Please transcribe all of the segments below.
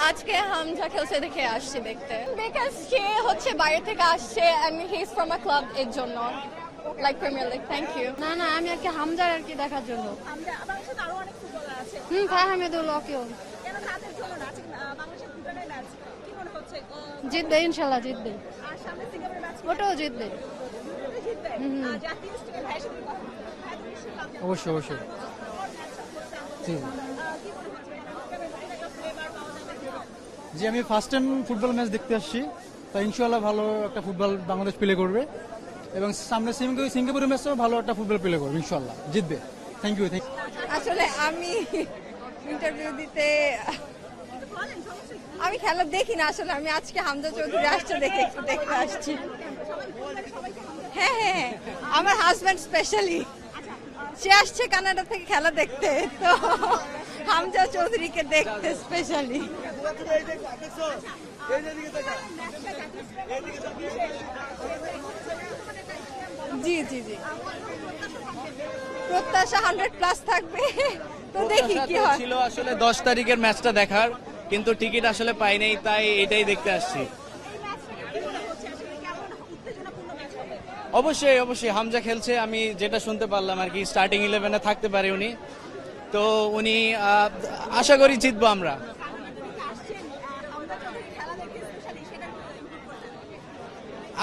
আজকে হামজা খেলছে দেখে আসছি দেখতে, বিকজ সে হচ্ছে বাইরে থেকে আসছে and he is from a club, এর জন্য like premier league. Thank you. না আমি আর কি হামজার আর কি দেখার জন্য। বাংলাদেশে আরো অনেক ফুটবলার আছে, ফাহিম আহমেদুল ওকেও কেন তাদের জন্য না? আজকে বাংলাদেশের দুটাই ম্যাচ, কি মনে হচ্ছে? জিতবে, ইনশাল্লাহ জিতবে, আর সামনে সিঙ্গাপুরের ম্যাচ ওটাও জিতবে। জিতবে। জাতীয় স্টেডিয়াম ভাইয়ের সাথে কথা বলবো। অবশ্যই অবশ্যই জি জি আমি ফার্স্ট টাইম ফুটবল ম্যাচ দেখতে আসছি, তা ইনশাআল্লাহ ভালো একটা ফুটবল বাংলাদেশ প্লে করবে এবং সামনে সিঙ্গাপুরের ম্যাচেও ভালো একটা ফুটবল প্লে করবে, ইনশাআল্লাহ জিতবে। Thank you. আসলে আমি ইন্টারভিউ দিতে, আমি খেলা দেখি না আসলে, আমি আজকে হামজা চৌধুরী আসছে দেখে একটু দেখতে আসছি। হ্যাঁ, আমার হাজব্যান্ড স্পেশালি সে আসছে কানাডা থেকে খেলা দেখতে, তো হামজা চৌধুরীকে দেখতে স্পেশালি। জি প্রত্যাশা 100+ থাকবে, তো দেখি কি হয়। ছিল আসলে 10 তারিখের ম্যাচটা দেখার, কিন্তু টিকিট আসলে পাই নাই, তাই এটাই দেখতে আসছি। অবশ্যই হামজা খেলছে, আমি যেটা শুনতে পারলাম আর কি, স্টার্টিং 11-এ থাকতে পারে উনি, তো উনি আশা করি জিতবো আমরা।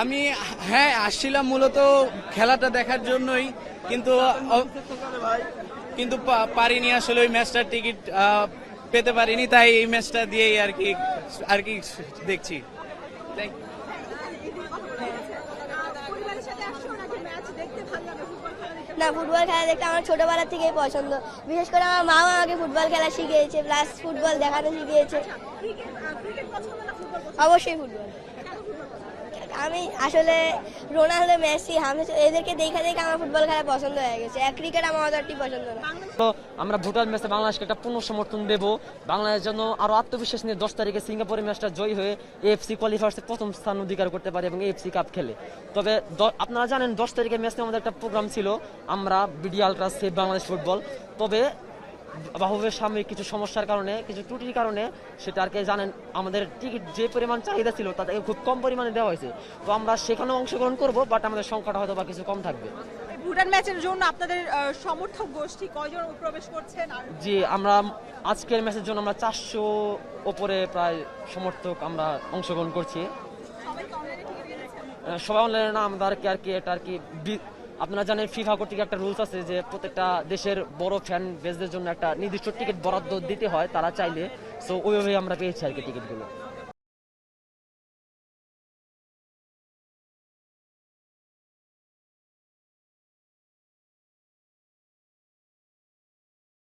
আমি আসছিলাম মূলত খেলাটা দেখার জন্যই, কিন্তু পারিনি আসলে ওই ম্যাচটার টিকিট পেতে পারিনি, তাই এই ম্যাচটা দিয়েই আর কি দেখছি। না, ফুটবল খেলা দেখতে আমার ছোটবেলা থেকেই পছন্দ, বিশেষ করে আমার মা আমাকে ফুটবল খেলা শিখিয়েছে, প্লাস ফুটবল দেখানো শিখিয়েছে। অবশ্যই ফুটবল। আমি আসলে রোনাল্ডো, মেসি, হামেস এদেরকে দেখা আমার ফুটবল খেলা পছন্দ হয়ে গেছে। ক্রিকেট আমার অতটি পছন্দ না। তো আমরা ভুটান ম্যাচে বাংলাদেশকে একটা পূর্ণ সমর্থন দেব, বাংলাদেশ যেন আরো আত্মবিশ্বাস নিয়ে 10 তারিখে সিঙ্গাপুরের ম্যাচটা জয়ী হয়ে এএফসি কোয়ালিফায়ার্সে প্রথম স্থান অধিকার করতে পারে এবং এএফসি কাপ খেলে। তবে আপনারা জানেন 10 তারিখের ম্যাচে আমাদের একটা প্রোগ্রাম ছিল, আমরা BD ultra save Bangladesh football. তবে বাহুবের সাময়িক কিছু সমস্যার কারণে, কিছু ত্রুটির কারণে, সেটা আর কি জানেন, আমাদের টিকিট যে পরিমাণ চাহিদা ছিল তাতে খুব কম পরিমাণে দেওয়া হয়েছে। তো আমরা সেখানেও অংশগ্রহণ করব, বাট আমাদের সংখ্যাটা হয়তো বা কিছু কম থাকবে। ভুটান ম্যাচের জন্য আপনাদের সমর্থক গোষ্ঠী কয়জন প্রবেশ করছেন? জি, আমরা আজকের ম্যাচের জন্য আমরা 400 ওপরে প্রায় সমর্থক আমরা অংশগ্রহণ করছি। সবাই অনলাইনে না, আমরা আর কি এটা আর কি আপনারা জানেন ফিফা কর্তৃক একটা রুলস আছে যে প্রত্যেকটা দেশের বড় ফ্যান বেসদের জন্য একটা নির্দিষ্ট টিকিট বরাদ্দ দিতে হয় তারা চাইলে, সো ওইভাবে আমরা পেয়েছি আর কি টিকিটগুলো।